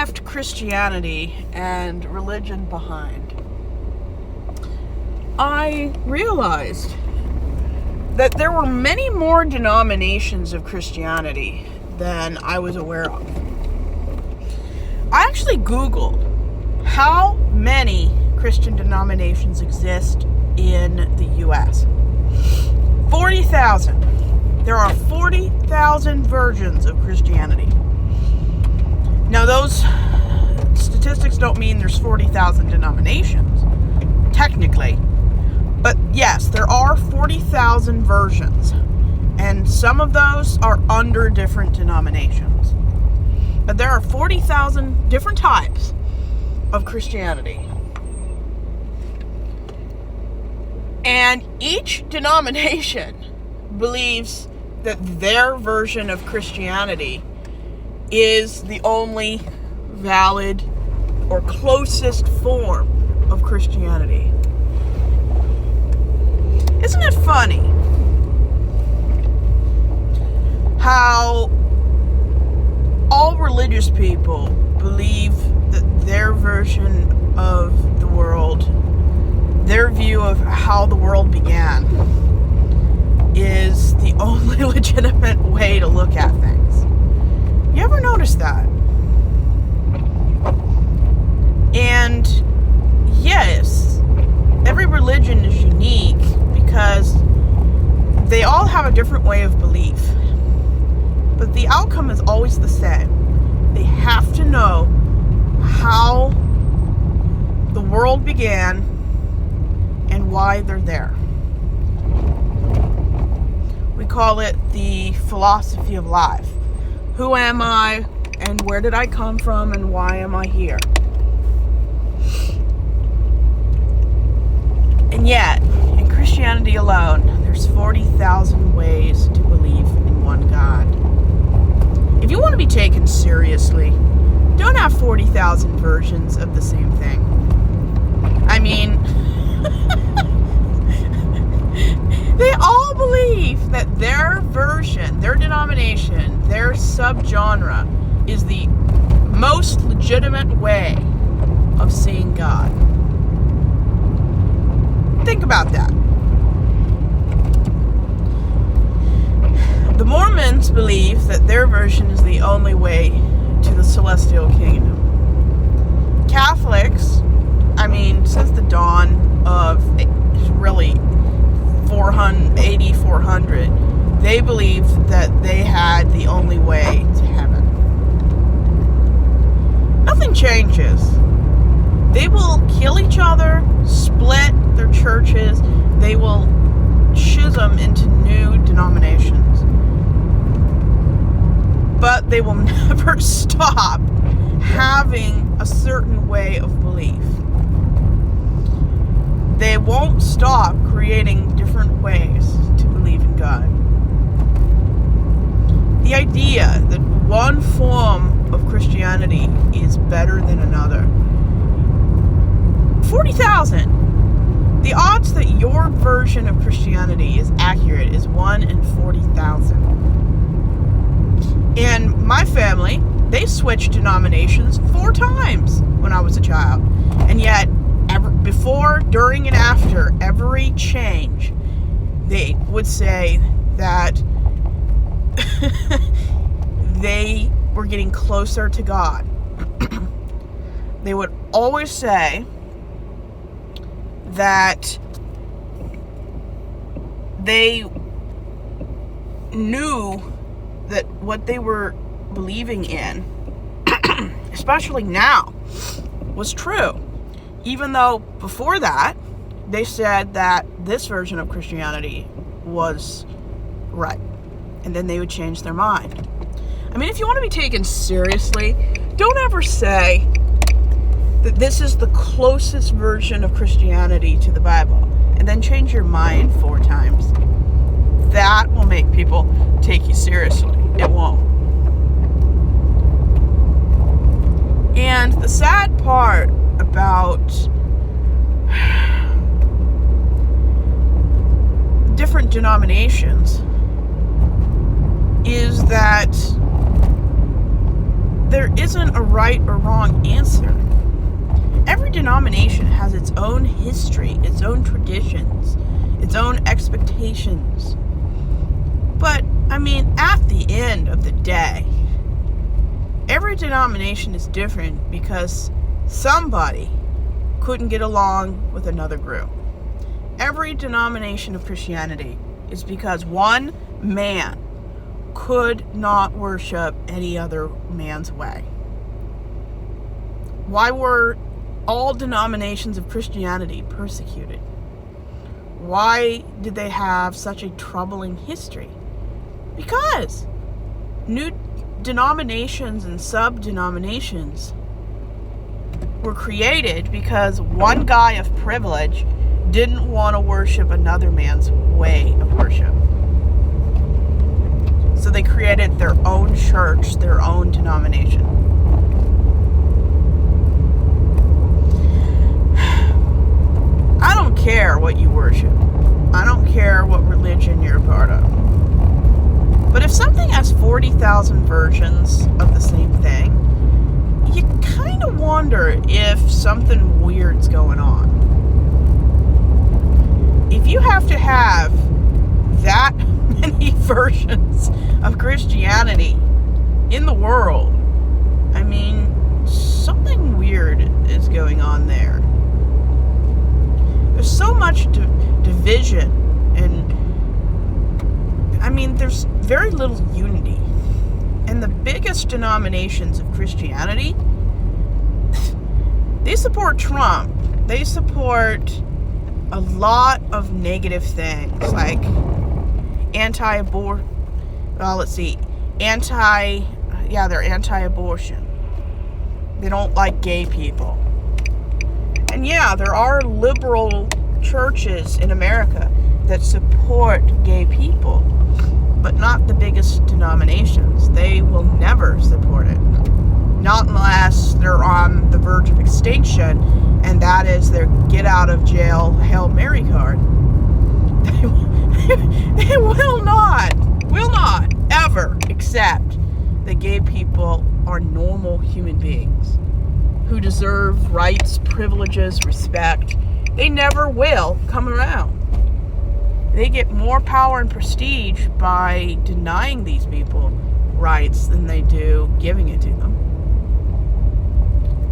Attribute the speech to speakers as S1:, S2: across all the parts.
S1: left Christianity and religion behind, I realized that there were many more denominations of Christianity than I was aware of. I actually Googled how many Christian denominations exist in the U.S. 40,000. There are 40,000 versions of Christianity. Now, those statistics don't mean there's 40,000 denominations, technically. But yes, there are 40,000 versions. And some of those are under different denominations. But there are 40,000 different types of Christianity. And each denomination believes that their version of Christianity is the only valid or closest form of Christianity. Isn't it funny how all religious people believe that their version of the world, their view of how the world began, is the only legitimate way to look at things? You ever notice that? And yes, every religion is unique because they all have a different way of belief. But the outcome is always the same. They have to know how the world began and why they're there. We call it the philosophy of life. Who am I, and where did I come from, and why am I here? And yet, in Christianity alone, there's 40,000 ways to believe in one God. If you want to be taken seriously, don't have 40,000 versions of the same thing. I mean, they all believe that their version, their denomination, their subgenre is the most legitimate way of seeing God. Think about that. The Mormons believe that their version is the only way to the celestial kingdom. Catholics, since the dawn of really 400, they believed that they had the only way to heaven. Nothing changes. They will kill each other, split their churches, they will schism into new denominations. But they will never stop having a certain way of belief. They won't stop creating different ways to believe in God. The idea that one form of Christianity is better than another. 40,000. The odds that your version of Christianity is accurate is 1 in 40,000. And my family, they switched denominations 4 times when I was a child. And yet, before, during, and after every change, they would say that they were getting closer to God. They would always say that they knew that what they were believing in, especially now, was true. Even though before that, they said that this version of Christianity was right. And then they would change their mind. If you want to be taken seriously, don't ever say that this is the closest version of Christianity to the Bible, and then change your mind 4 times. That will make people take you seriously. It won't. And the sad part about different denominations is that there isn't a right or wrong answer. Every denomination has its own history, its own traditions, its own expectations. But, at the end of the day, every denomination is different because somebody couldn't get along with another group. Every denomination of Christianity is because one man could not worship any other man's way. Why were all denominations of Christianity persecuted? Why did they have such a troubling history? Because new denominations and sub-denominations were created because one guy of privilege didn't want to worship another man's way of worship. So they created their own church, their own denomination. I don't care what you worship. I don't care what religion you're a part of. But if something has 40,000 versions of the same thing, you kind of wonder if something weird's going on. If you have to have that many versions of Christianity in the world, something weird is going on there. There's so much division, and there's very little unity. And the biggest denominations of Christianity, they support Trump. They support a lot of negative things, like anti-abortion. They're anti-abortion. They don't like gay people. And there are liberal churches in America that support gay people, but not the biggest denominations. They will never support it. Not unless they're on the verge of extinction, and that is their get out of jail Hail Mary card. They will not ever accept that gay people are normal human beings who deserve rights, privileges, respect. They never will come around. They get more power and prestige by denying these people rights than they do giving it to them.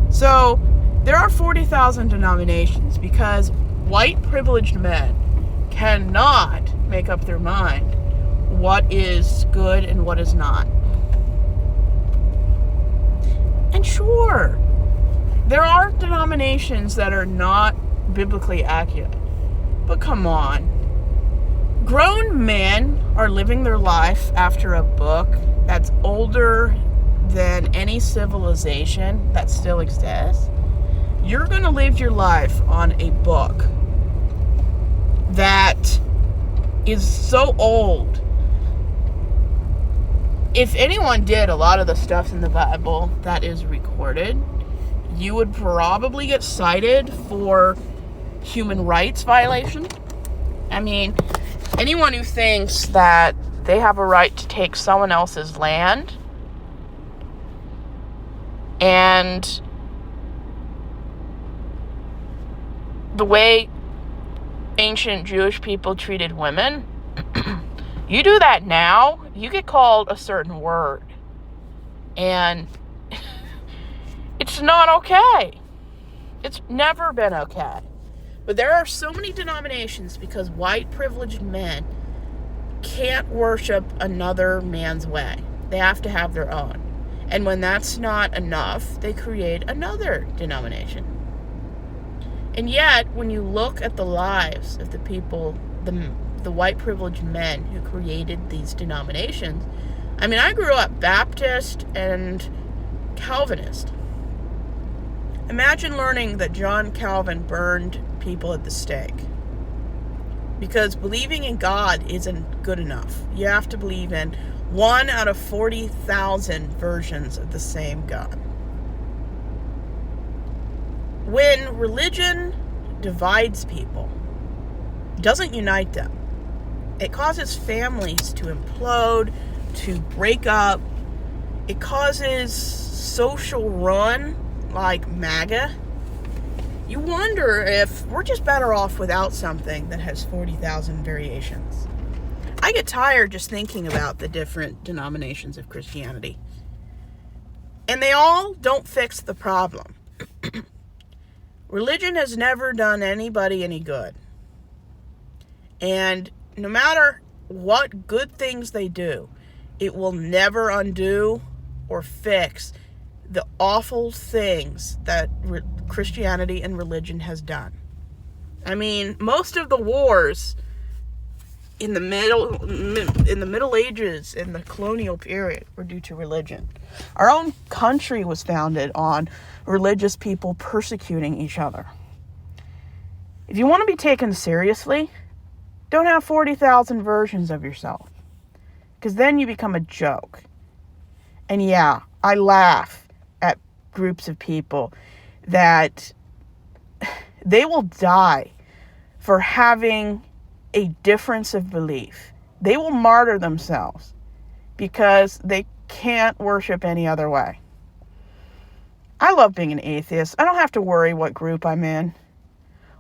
S1: So there are 40,000 denominations because white privileged men cannot make up their mind what is good and what is not. And sure, there are denominations that are not biblically accurate. But come on. Grown men are living their life after a book that's older than any civilization that still exists. You're going to live your life on a book that is so old. If anyone did a lot of the stuff in the Bible that is recorded, you would probably get cited for human rights violation. Anyone who thinks that they have a right to take someone else's land and the way ancient Jewish people treated women, you do that now, you get called a certain word. And it's not okay. It's never been okay. But there are so many denominations because white privileged men can't worship another man's way. They have to have their own. And when that's not enough, they create another denomination. And yet, when you look at the lives of the people, the white privileged men who created these denominations, I grew up Baptist and Calvinist. Imagine learning that John Calvin burned people at the stake. Because believing in God isn't good enough. You have to believe in 1 out of 40,000 versions of the same God. When religion divides people, it doesn't unite them. It causes families to implode, to break up, it causes social run like MAGA. You wonder if we're just better off without something that has 40,000 variations. I get tired just thinking about the different denominations of Christianity. And they all don't fix the problem. Religion has never done anybody any good. And no matter what good things they do, it will never undo or fix the awful things that Christianity and religion has done. I mean, most of the wars in the Middle Ages, in the colonial period, were due to religion. Our own country was founded on religious people persecuting each other. If you want to be taken seriously, don't have 40,000 versions of yourself, because then you become a joke. And yeah, I laugh at groups of people that they will die for having a difference of belief. They will martyr themselves because they can't worship any other way. I love being an atheist. I don't have to worry what group I'm in,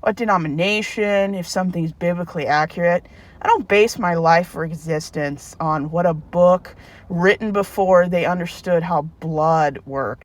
S1: what denomination, if something's biblically accurate. I don't base my life or existence on what a book written before they understood how blood worked